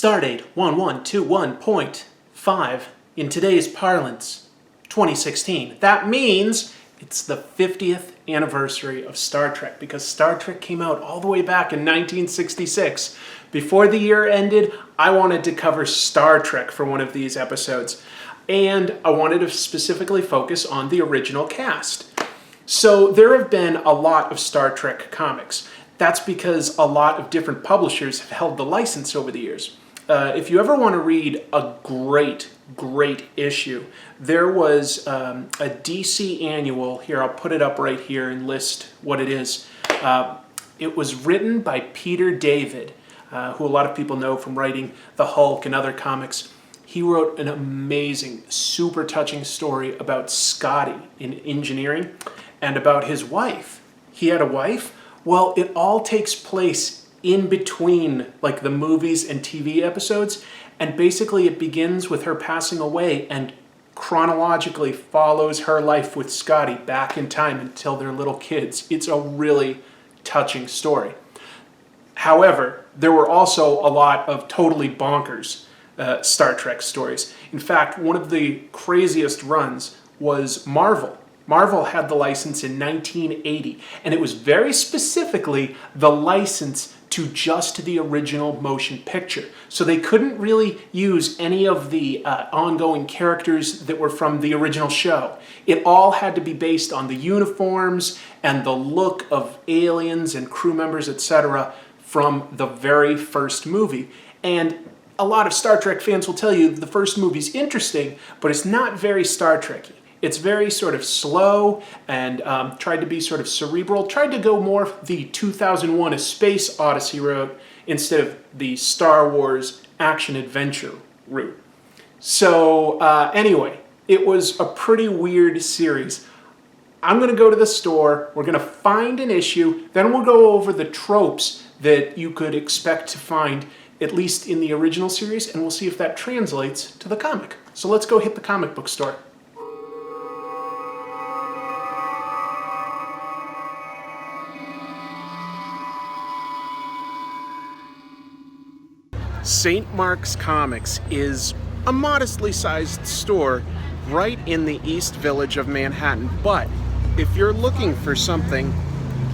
Stardate 1121.5 in today's parlance, 2016. That means it's the 50th anniversary of Star Trek because Star Trek came out all the way back in 1966. Before the year ended, I wanted to cover Star Trek for one of these episodes, and I wanted to specifically focus on the original cast. So there have been a lot of Star Trek comics. That's because a lot of different publishers have held the license over the years. If you ever want to read a great issue, there was a DC annual. Here, I'll put it up right here and list what it is. It was written by Peter David, who a lot of people know from writing The Hulk and other comics. He wrote an amazing, super touching story about Scotty in engineering and about his wife. He had a wife? Well, it all takes place in between like the movies and TV episodes, and basically it begins with her passing away and chronologically follows her life with Scotty back in time until they're little kids. It's a really touching story. However, there were also a lot of totally bonkers Star Trek stories. In fact, one of the craziest runs was Marvel. Marvel had the license in 1980, and it was very specifically the license to just the original motion picture. So they couldn't really use any of the ongoing characters that were from the original show. It all had to be based on the uniforms and the look of aliens and crew members, etc., from the very first movie. And a lot of Star Trek fans will tell you the first movie's interesting, but it's not very Star Trek-y. It's very sort of slow and tried to be sort of cerebral, tried to go more the 2001 A Space Odyssey route instead of the Star Wars action-adventure route. So anyway, it was a pretty weird series. I'm going to go to the store, we're going to find an issue, then we'll go over the tropes that you could expect to find at least in the original series, and we'll see if that translates to the comic. So let's go hit the comic book store. St. Mark's Comics is a modestly sized store right in the East Village of Manhattan, but if you're looking for something,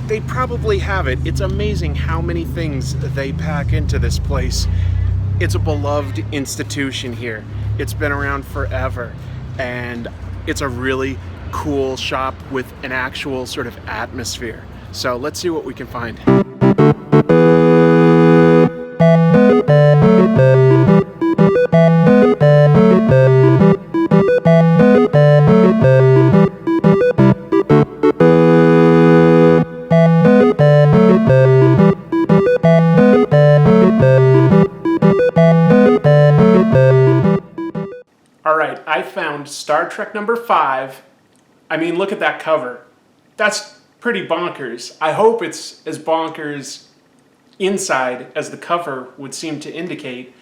they probably have it. It's amazing how many things they pack into this place. It's a beloved institution here. It's been around forever, and it's a really cool shop with an actual sort of atmosphere. So let's see what we can find. Alright, I found Star Trek number 5. I mean, look at that cover. That's pretty bonkers. I hope it's as bonkers inside as the cover would seem to indicate.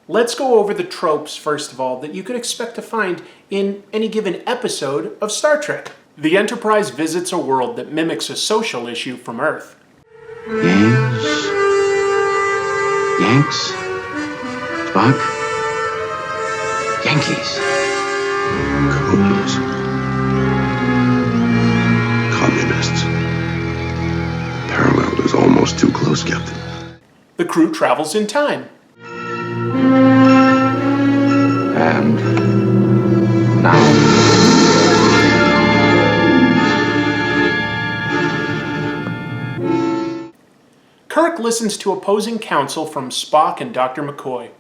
Let's go over the tropes, first of all, that you could expect to find in any given episode of Star Trek. The Enterprise visits a world that mimics a social issue from Earth. Games? Yanks? Spock? Yankees? Communism. Communists. Parallel is almost too close, Captain. The crew travels in time. And now. Kirk listens to opposing counsel from Spock and Dr. McCoy.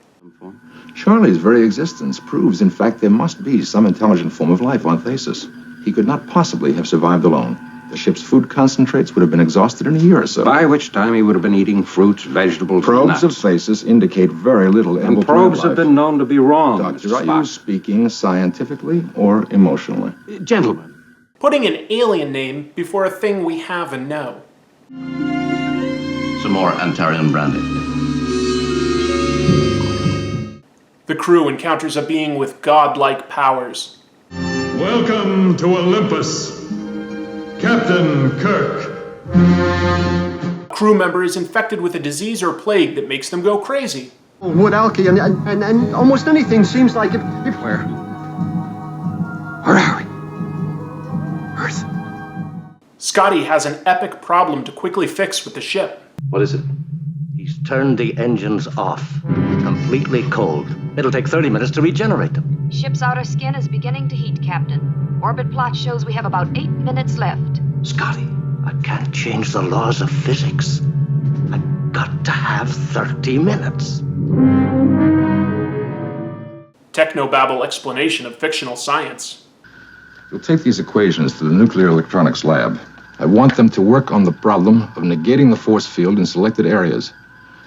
Charlie's very existence proves, in fact, there must be some intelligent form of life on Thasus. He could not possibly have survived alone. The ship's food concentrates would have been exhausted in a year or so. By which time he would have been eating fruits, vegetables, Probes nuts. of Thasus indicate very little And able probes plant have life. been known to be wrong, Doctor, Mr. are you Spock. speaking scientifically or emotionally? Gentlemen. Putting an alien name before a thing we have and know. Some more Antarian brandy. The crew encounters a being with godlike powers. Welcome to Olympus, Captain Kirk. A crew member is infected with a disease or plague that makes them go crazy. Wood alky, and almost anything seems like it. Where are we? Earth. Scotty has an epic problem to quickly fix with the ship. What is it? He's turned the engines off. Completely cold. It'll take 30 minutes to regenerate them. Ship's outer skin is beginning to heat, Captain. Orbit plot shows we have about 8 minutes left. Scotty, I can't change the laws of physics. I've got to have 30 minutes. Technobabble explanation of fictional science. You'll take these equations to the nuclear electronics lab. I want them to work on the problem of negating the force field in selected areas.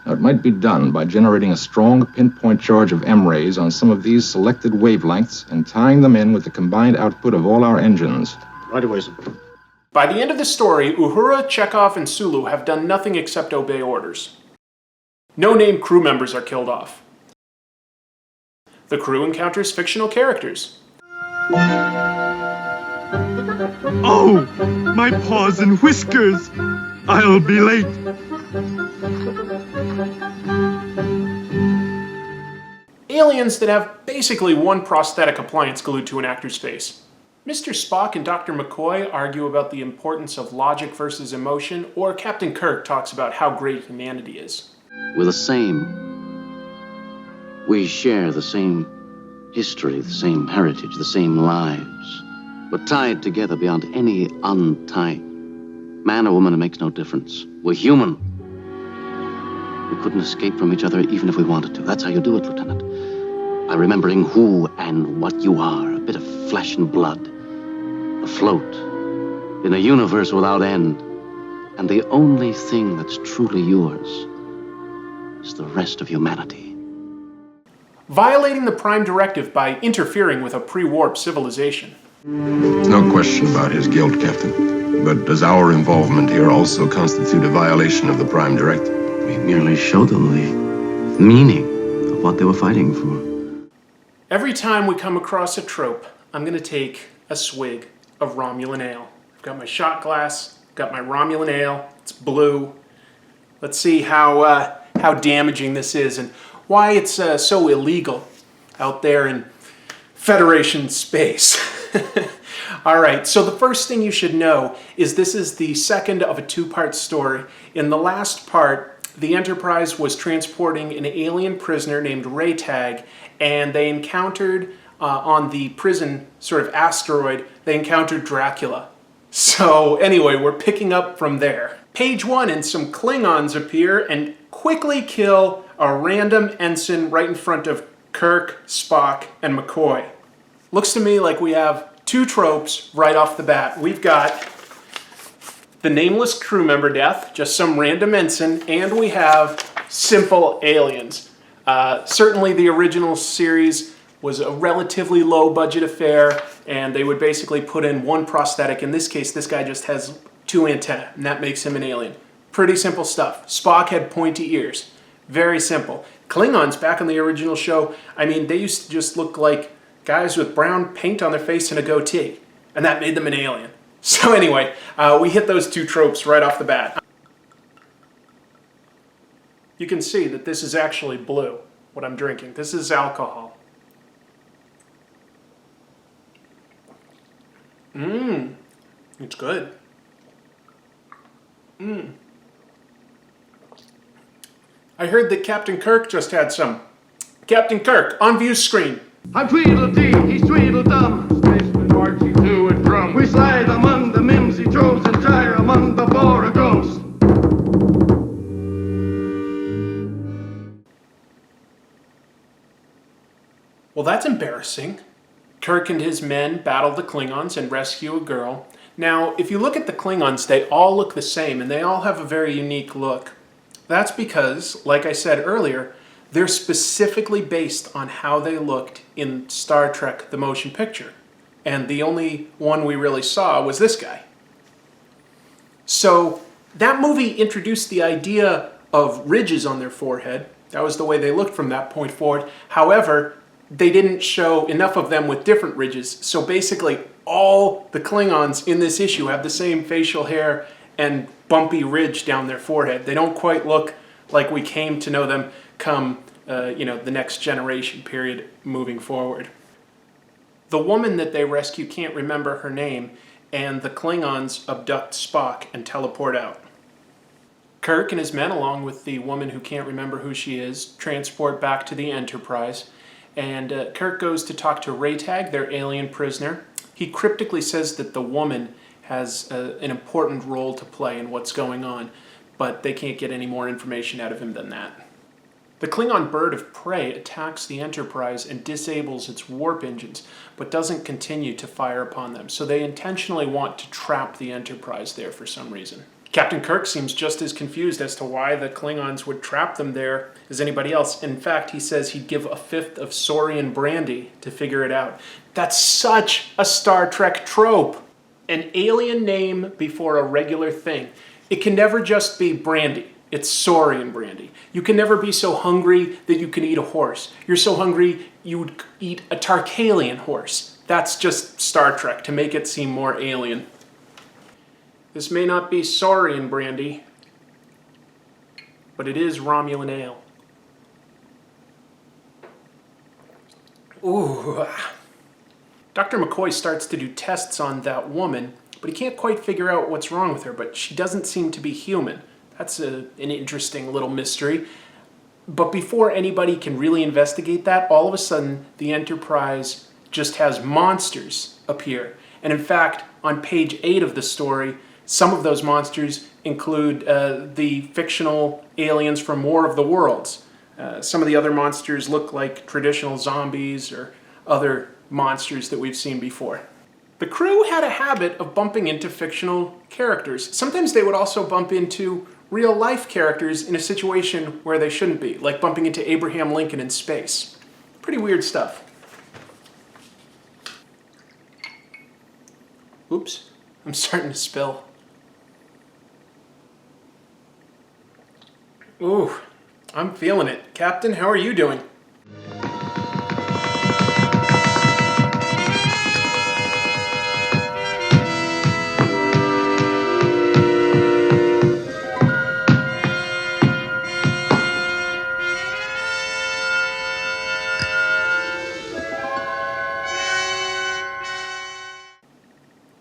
Now, it might be done by generating a strong pinpoint charge of M-rays on some of these selected wavelengths and tying them in with the combined output of all our engines. Right away, sir. By the end of the story, Uhura, Chekhov, and Sulu have done nothing except obey orders. No named crew members are killed off. The crew encounters fictional characters. Oh, my paws and whiskers! I'll be late. Aliens that have basically one prosthetic appliance glued to an actor's face. Mr. Spock and Dr. McCoy argue about the importance of logic versus emotion, or Captain Kirk talks about how great humanity is. We're the same. We share the same history, the same heritage, the same lives. We're tied together beyond any untying. Man or woman, it makes no difference. We're human. We couldn't escape from each other even if we wanted to. That's how you do it, Lieutenant. By remembering who and what you are, a bit of flesh and blood, afloat in a universe without end. And the only thing that's truly yours is the rest of humanity. Violating the Prime Directive by interfering with a pre-warp civilization. No question about his guilt, Captain. But does our involvement here also constitute a violation of the Prime Directive? We merely showed them the meaning of what they were fighting for. Every time we come across a trope, I'm going to take a swig of Romulan ale. I've got my shot glass, got my Romulan ale, it's blue. Let's see how damaging this is and why it's so illegal out there in Federation space. All right, so the first thing you should know is this is the second of a two-part story. In the last part, the Enterprise was transporting an alien prisoner named Raytag, and they encountered on the prison sort of asteroid, they encountered Dracula. So anyway, we're picking up from there. Page 1, and some Klingons appear and quickly kill a random ensign right in front of Kirk, Spock, and McCoy. Looks to me like we have two tropes right off the bat. We've got the nameless crew member death, just some random ensign, and we have simple aliens. Certainly the original series was a relatively low budget affair, and they would basically put in one prosthetic. In this case, this guy just has two antennae, and that makes him an alien. Pretty simple stuff. Spock had pointy ears. Very simple. Klingons back on the original show, I mean, they used to just look like guys with brown paint on their face and a goatee, and that made them an alien. So anyway, we hit those two tropes right off the bat. You can see that this is actually blue, what I'm drinking. This is alcohol. It's good. I heard that Captain Kirk just had some. Captain Kirk, on view screen. I'm Tweedledee, he's Tweedledum. Spaceman Archie to and from. We slide among the mimsy troves and gyre among the Boragos. Well, that's embarrassing. Kirk and his men battle the Klingons and rescue a girl. Now, if you look at the Klingons, they all look the same, and they all have a very unique look. That's because, like I said earlier, they're specifically based on how they looked in Star Trek, the motion picture. And the only one we really saw was this guy. So that movie introduced the idea of ridges on their forehead. That was the way they looked from that point forward. However, they didn't show enough of them with different ridges. So basically, all the Klingons in this issue have the same facial hair and bumpy ridge down their forehead. They don't quite look like we came to know them come the next generation period moving forward. The woman that they rescue can't remember her name, and the Klingons abduct Spock and teleport out. Kirk and his men, along with the woman who can't remember who she is, transport back to the Enterprise, and Kirk goes to talk to Raytag, their alien prisoner. He cryptically says that the woman has an important role to play in what's going on, but they can't get any more information out of him than that. The Klingon bird of prey attacks the Enterprise and disables its warp engines, but doesn't continue to fire upon them, so they intentionally want to trap the Enterprise there for some reason. Captain Kirk seems just as confused as to why the Klingons would trap them there as anybody else. In fact, he says he'd give a fifth of Saurian brandy to figure it out. That's such a Star Trek trope. An alien name before a regular thing. It can never just be brandy. It's Saurian brandy. You can never be so hungry that you can eat a horse. You're so hungry you would eat a Tarkalian horse. That's just Star Trek to make it seem more alien. This may not be Saurian brandy, but it is Romulan ale. Ooh. Dr. McCoy starts to do tests on that woman, but he can't quite figure out what's wrong with her, but she doesn't seem to be human. That's an interesting little mystery. But before anybody can really investigate that, all of a sudden the Enterprise just has monsters appear. And in fact, on page 8 of the story, some of those monsters include the fictional aliens from War of the Worlds. Some of the other monsters look like traditional zombies or other monsters that we've seen before. The crew had a habit of bumping into fictional characters. Sometimes they would also bump into real-life characters in a situation where they shouldn't be, like bumping into Abraham Lincoln in space. Pretty weird stuff. Oops, I'm starting to spill. Ooh, I'm feeling it. Captain, how are you doing?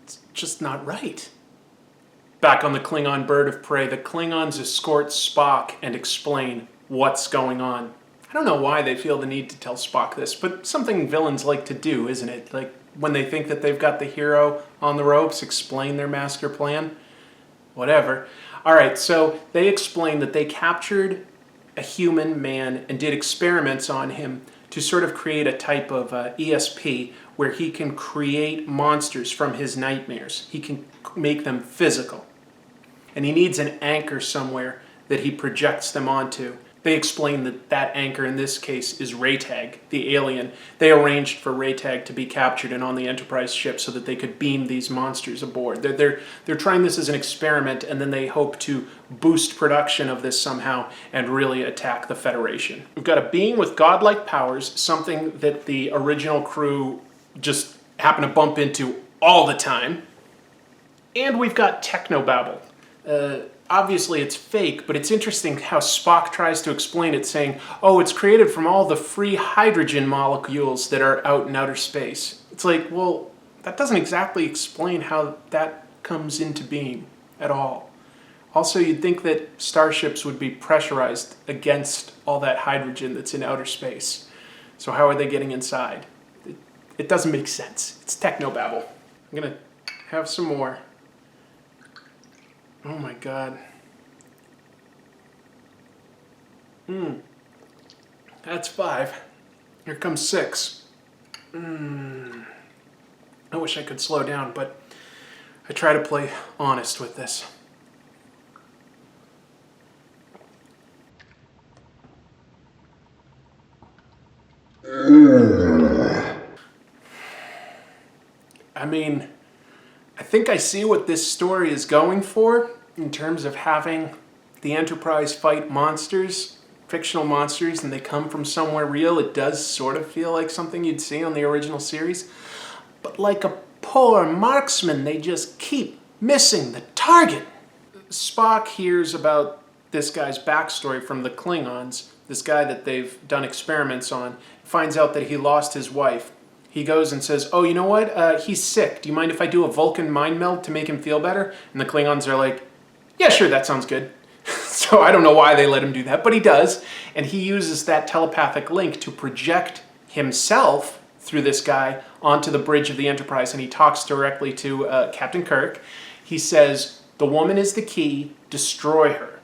It's just not right. Back on the Klingon bird of prey, the Klingons escort Spock and explain what's going on. I don't know why they feel the need to tell Spock this, but something villains like to do, isn't it? Like when they think that they've got the hero on the ropes, explain their master plan. Whatever. Alright, so they explain that they captured a human man and did experiments on him to sort of create a type of ESP where he can create monsters from his nightmares. He can make them physical. And he needs an anchor somewhere that he projects them onto. They explain that that anchor in this case is Raytag, the alien. They arranged for Raytag to be captured and on the Enterprise ship so that they could beam these monsters aboard. They're trying this as an experiment, and then they hope to boost production of this somehow and really attack the Federation. We've got a being with godlike powers, something that the original crew just happen to bump into all the time. And we've got technobabble. Obviously it's fake, but it's interesting how Spock tries to explain it, saying, oh, it's created from all the free hydrogen molecules that are out in outer space. It's like, well, that doesn't exactly explain how that comes into being at all. Also, you'd think that starships would be pressurized against all that hydrogen that's in outer space. So how are they getting inside? It doesn't make sense. It's technobabble. I'm gonna have some more. Oh my god. That's 5. Here comes 6. I wish I could slow down, but I try to play honest with this. I mean, I think I see what this story is going for in terms of having the Enterprise fight monsters, fictional monsters, and they come from somewhere real. It does sort of feel like something you'd see on the original series. But like a poor marksman, they just keep missing the target. Spock hears about this guy's backstory from the Klingons, this guy that they've done experiments on, finds out that he lost his wife. He goes and says, oh, you know what? He's sick. Do you mind if I do a Vulcan mind meld to make him feel better? And the Klingons are like, yeah, sure, that sounds good. So I don't know why they let him do that, but he does. And he uses that telepathic link to project himself through this guy onto the bridge of the Enterprise. And he talks directly to Captain Kirk. He says, the woman is the key, destroy her.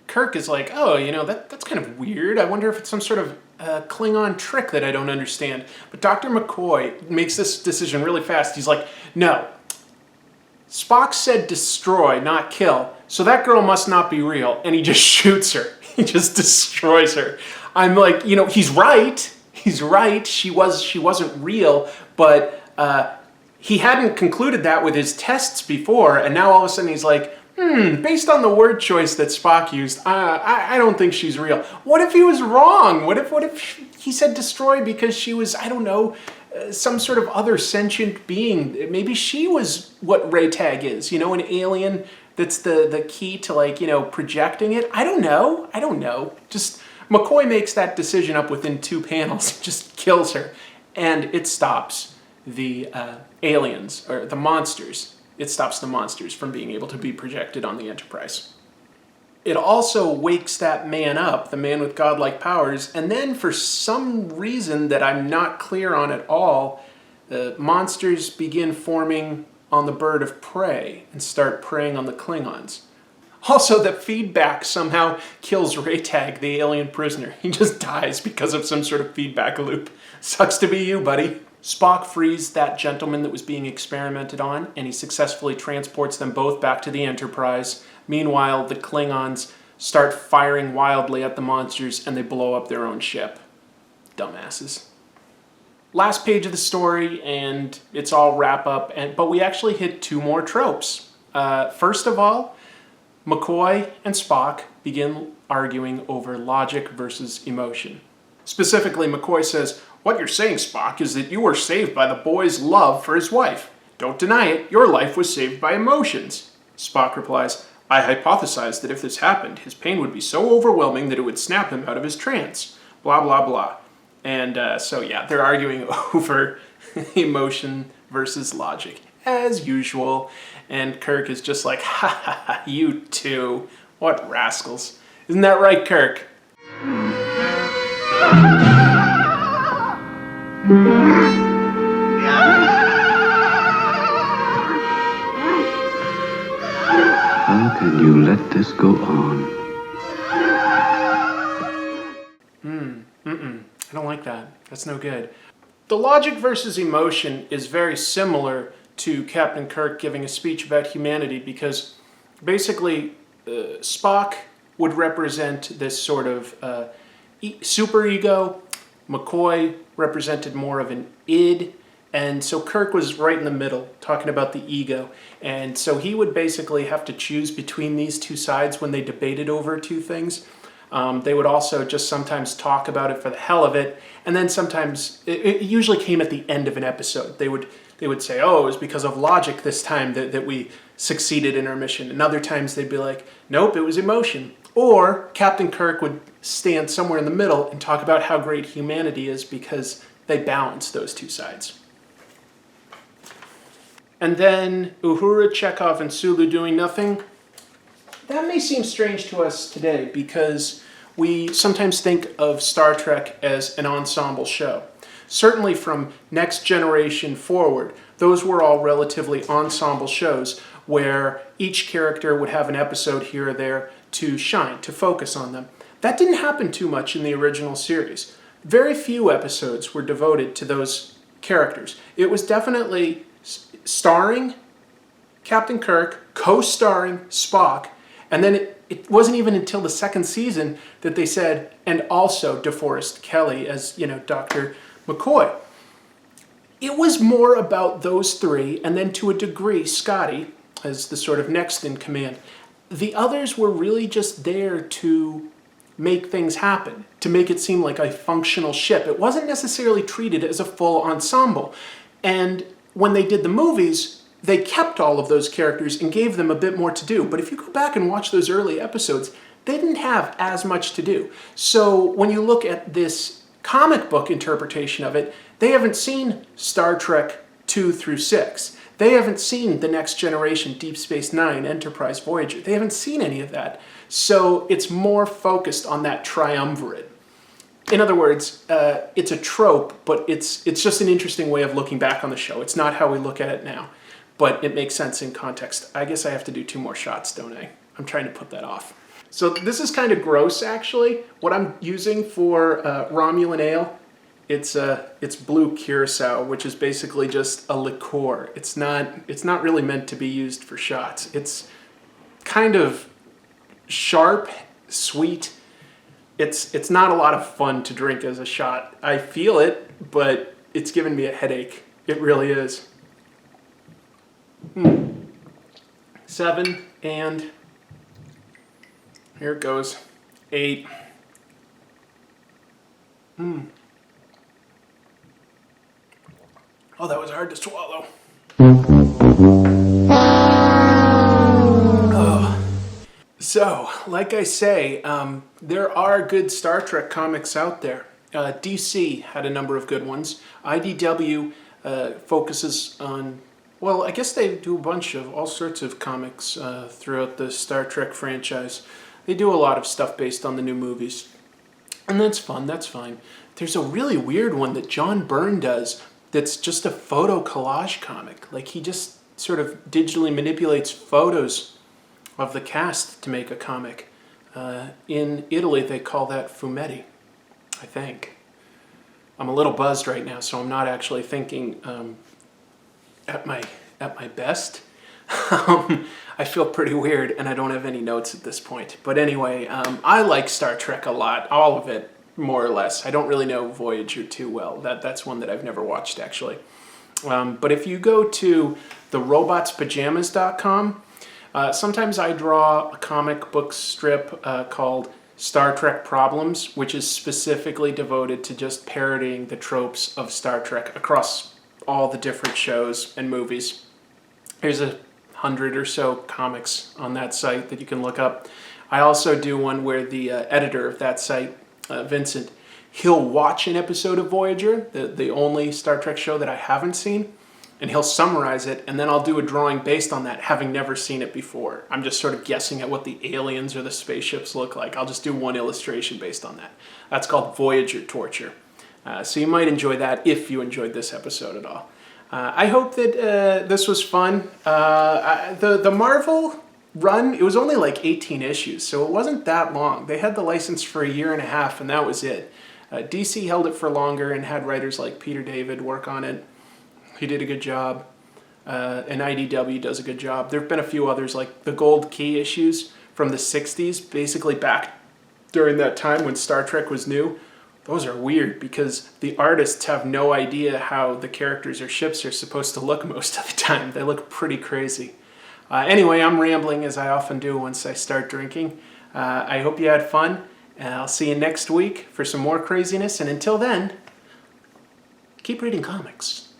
Kirk is like, oh, you know, that's kind of weird. I wonder if it's some sort of Klingon trick that I don't understand. But Dr. McCoy makes this decision really fast. He's like, no. Spock said destroy, not kill. So that girl must not be real. And he just shoots her. He just destroys her. I'm like, you know, he's right. He's right. She wasn't real. But he hadn't concluded that with his tests before. And now all of a sudden he's like, based on the word choice that Spock used, I don't think she's real. What if he was wrong? What if he said destroy because she was, I don't know, some sort of other sentient being? Maybe she was what Raytag is, you know, an alien that's the key to, like, you know, projecting it. I don't know. Just McCoy makes that decision up within 2 panels, just kills her, and it stops the aliens, or the monsters. It stops the monsters from being able to be projected on the Enterprise. It also wakes that man up, the man with godlike powers, and then for some reason that I'm not clear on at all, the monsters begin forming on the bird of prey and start preying on the Klingons. Also, the feedback somehow kills Raytag, the alien prisoner. He just dies because of some sort of feedback loop. Sucks to be you, buddy. Spock frees that gentleman that was being experimented on, and he successfully transports them both back to the Enterprise. Meanwhile, the Klingons start firing wildly at the monsters, and they blow up their own ship. Dumbasses. Last page of the story, and it's all wrap up, but we actually hit 2 more tropes. First of all, McCoy and Spock begin arguing over logic versus emotion. Specifically, McCoy says, what you're saying, Spock, is that you were saved by the boy's love for his wife. Don't deny it, your life was saved by emotions. Spock replies, I hypothesized that if this happened, his pain would be so overwhelming that it would snap him out of his trance. Blah, blah, blah. And so yeah, they're arguing over emotion versus logic, as usual. And Kirk is just like, ha ha ha, you two. What rascals. Isn't that right, Kirk? How can you let this go on? I don't like that. That's no good. The logic versus emotion is very similar to Captain Kirk giving a speech about humanity, because basically Spock would represent this sort of superego. McCoy represented more of an id, and so Kirk was right in the middle, talking about the ego. And so he would basically have to choose between these two sides when they debated over 2 things. They would also just sometimes talk about it for the hell of it, and then sometimes it usually came at the end of an episode. They would say, oh, it was because of logic this time that we succeeded in our mission. And other times they'd be like, nope, it was emotion. Or Captain Kirk would stand somewhere in the middle and talk about how great humanity is, because they balance those 2 sides. And then Uhura, Chekhov, and Sulu doing nothing. That may seem strange to us today, because we sometimes think of Star Trek as an ensemble show. Certainly from Next Generation forward, those were all relatively ensemble shows where each character would have an episode here or there to shine, to focus on them. That didn't happen too much in the original series. Very few episodes were devoted to those characters. It was definitely starring Captain Kirk, co-starring Spock, and then it wasn't even until the 2nd season that they said, and also DeForest Kelley as, you know, Dr. McCoy. It was more about those 3, and then to a degree, Scotty as the sort of next in command. The others were really just there to make things happen, to make it seem like a functional ship. It wasn't necessarily treated as a full ensemble. And when they did the movies, they kept all of those characters and gave them a bit more to do. But if you go back and watch those early episodes, they didn't have as much to do. So when you look at this comic book interpretation of it, they haven't seen Star Trek 2 through 6. They haven't seen The Next Generation, Deep Space Nine, Enterprise, Voyager. They haven't seen any of that. So it's more focused on that triumvirate. In other words, it's a trope, but it's just an interesting way of looking back on the show. It's not how we look at it now, but it makes sense in context. I guess I have to do 2 more shots, don't I? I'm trying to put that off. So this is kind of gross, actually. What I'm using for Romulan ale, it's blue curacao, which is basically just a liqueur. It's not really meant to be used for shots. It's kind of sharp, sweet. It's not a lot of fun to drink as a shot. I feel it, but it's giving me a headache. It really is. 7, and here it goes. 8. Oh, that was hard to swallow. So, like I say, there are good Star Trek comics out there. DC had a number of good ones. IDW focuses on, well, I guess they do a bunch of all sorts of comics throughout the Star Trek franchise. They do a lot of stuff based on the new movies. And that's fun, that's fine. There's a really weird one that John Byrne does that's just a photo collage comic. Like, he just sort of digitally manipulates photos of the cast to make a comic. In Italy, they call that fumetti, I think. I'm a little buzzed right now, so I'm not actually thinking at my best. I feel pretty weird, and I don't have any notes at this point. But anyway, I like Star Trek a lot, all of it, more or less. I don't really know Voyager too well. That's one that I've never watched, actually. But if you go to therobotspyjamas.com, sometimes I draw a comic book strip called Star Trek Problems, which is specifically devoted to just parodying the tropes of Star Trek across all the different shows and movies. There's 100 or so comics on that site that you can look up. I also do one where the editor of that site, Vincent, he'll watch an episode of Voyager, the only Star Trek show that I haven't seen, and he'll summarize it, and then I'll do a drawing based on that, having never seen it before. I'm just sort of guessing at what the aliens or the spaceships look like. I'll just do one illustration based on that. That's called Voyager Torture. So you might enjoy that if you enjoyed this episode at all. I hope that this was fun. The Marvel run, it was only like 18 issues, so it wasn't that long. They had the license for 1.5 years, and that was it. DC held it for longer and had writers like Peter David work on it. He did a good job, and IDW does a good job. There have been a few others, like the Gold Key issues from the 60s, basically back during that time when Star Trek was new. Those are weird because the artists have no idea how the characters or ships are supposed to look most of the time. They look pretty crazy. Anyway, I'm rambling as I often do once I start drinking. I hope you had fun, and I'll see you next week for some more craziness. And until then, keep reading comics.